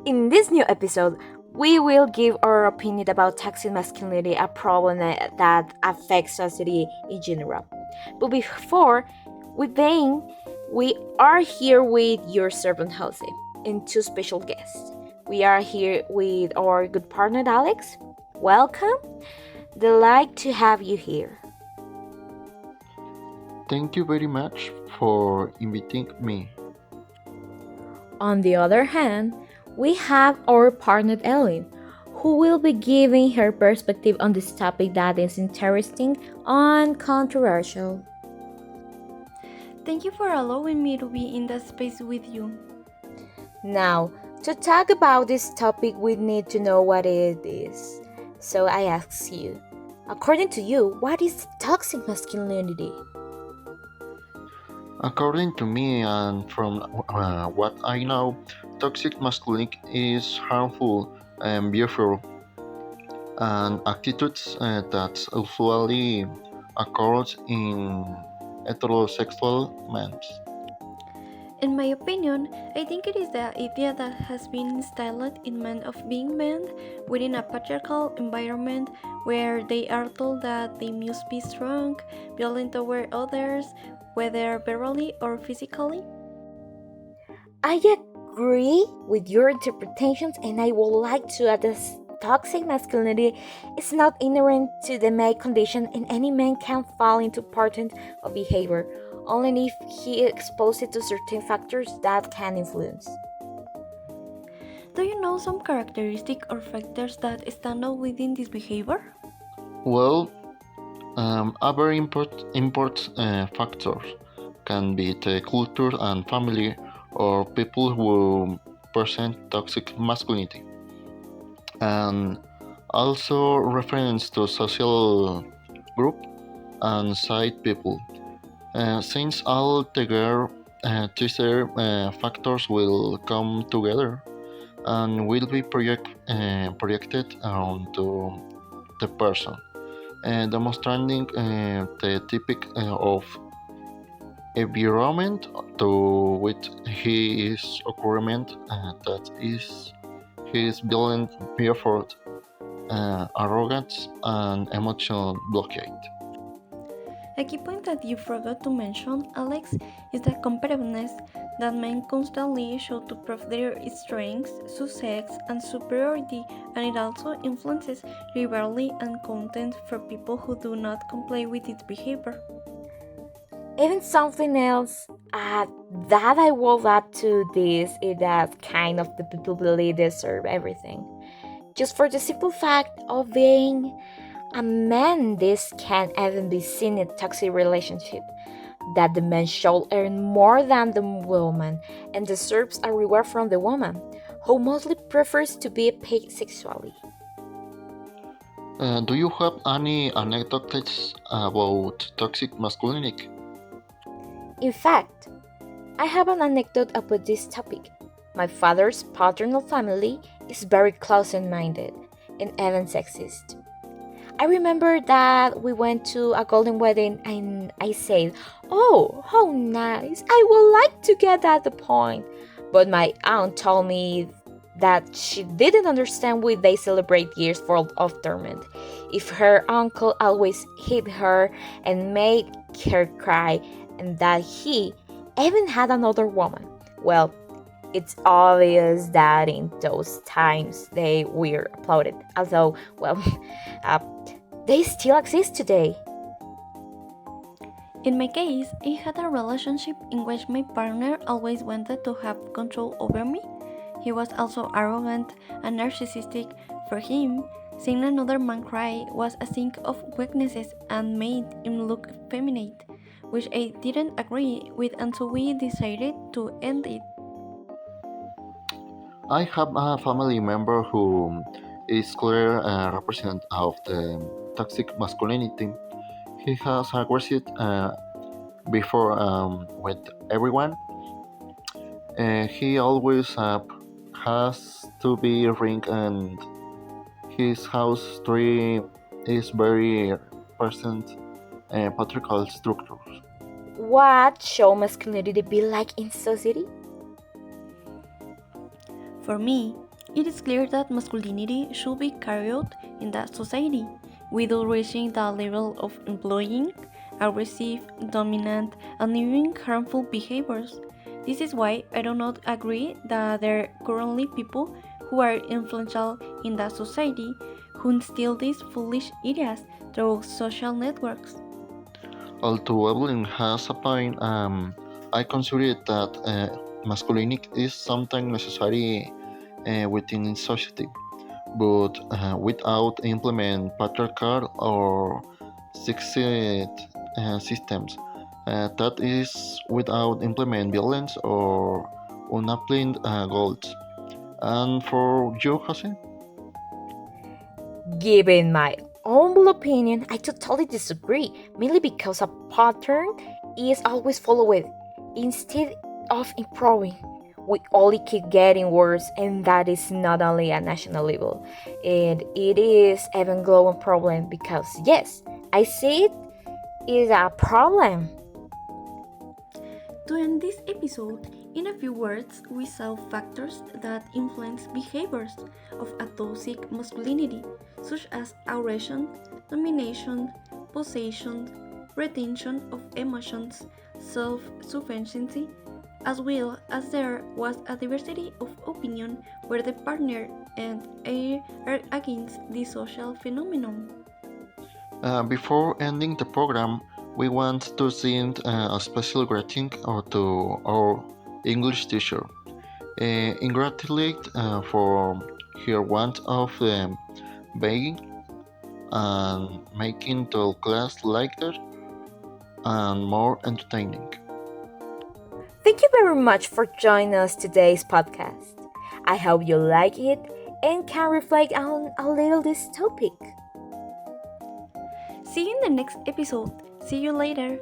In this new episode, we will give our opinion about toxic masculinity, a problem that affects society in general. But before we begin, we are here with your servant Jose and two special guests. We are here with our good partner Alex. Welcome. Delight to have you here. Thank you very much for inviting me. On the other hand, we have our partner Ellen, who will be giving her perspective on this topic that is interesting and controversial. Thank you for allowing me to be in that space with you. Now, to talk about this topic, we need to know what it is. So I ask you, according to you, what is toxic masculinity? According to me and from what I know, toxic masculinity is harmful behavior and attitudes that usually occurs in heterosexual men. In my opinion, I think it is the idea that has been instilled in men of being men within a patriarchal environment where they are told that they must be strong, violent toward others, whether verbally or physically. I agree with your interpretations, and I would like to add this toxic masculinity is not inherent to the male condition, and any man can fall into pattern of behavior only if he is exposed to certain factors that can influence. Do you know some characteristics or factors that stand out within this behavior? Well, a very important factor can be the culture and family or people who present toxic masculinity, and also reference to social group and side people. Since all together, these factors will come together and will be projected onto the person, demonstrating the typic of environment to which he is occurring, that is his violent behavior, arrogance, and emotional blockade. A key point that you forgot to mention, Alex, is the competitiveness that men constantly show to prove their strengths, success, and superiority, and it also influences rivalry and contempt for people who do not comply with its behavior. Even something else that I will add to this is that kind of the people believe they deserve everything. Just for the simple fact of being a man, this can even be seen in toxic relationship. That the man should earn more than the woman and deserves a reward from the woman, who mostly prefers to be paid sexually. Do you have any anecdotes about toxic masculinity? In fact, I have an anecdote about this topic. My father's paternal family is very close-minded and even sexist. I remember that we went to a golden wedding and I said, "Oh, how nice! I would like to get at the point." But my aunt told me that she didn't understand why they celebrate years full of torment. If her uncle always hit her and made her cry, and that he even had another woman. Well, it's obvious that in those times they were applauded, although, well, uh, they still exist today. In my case, I had a relationship in which my partner always wanted to have control over me. He was also arrogant and narcissistic. For him, seeing another man cry was a sign of weaknesses and made him look effeminate, which I didn't agree with, and so we decided to end it. I have a family member who is clear representative of the toxic masculinity. He has aggressive before with everyone. He always has to be ring, and his house tree is very present patriarchal structures. What should masculinity be like in society? For me, it is clear that masculinity should be carried in that society without reaching the level of employing aggressive, dominant, and even harmful behaviors. This is why I do not agree that there are currently people who are influential in the society who instill these foolish ideas through social networks. Although Evelyn has a point, I consider that masculinity is sometimes necessary within society, but without implement patriarchal or sexist systems. That is without implement violence or unapplied goals. And for you, Jose? Given my humble opinion, I totally disagree, mainly because a pattern is always followed instead of improving. We only keep getting worse, and that is not only at national level, and it is even global problem because yes, I see it is a problem. To end this episode, in a few words, we saw factors that influence behaviors of a toxic masculinity, such as aggression, domination, possession, retention of emotions, self sufficiency, as well as there was a diversity of opinion where the partner and I are against the social phenomenon. Before ending the program, we want to send a special greeting to our English teacher. Congratulate for her want of being and making the class lighter and more entertaining. Thank you very much for joining us today's podcast. I hope you like it and can reflect on a little this topic. See you in the next episode. See you later.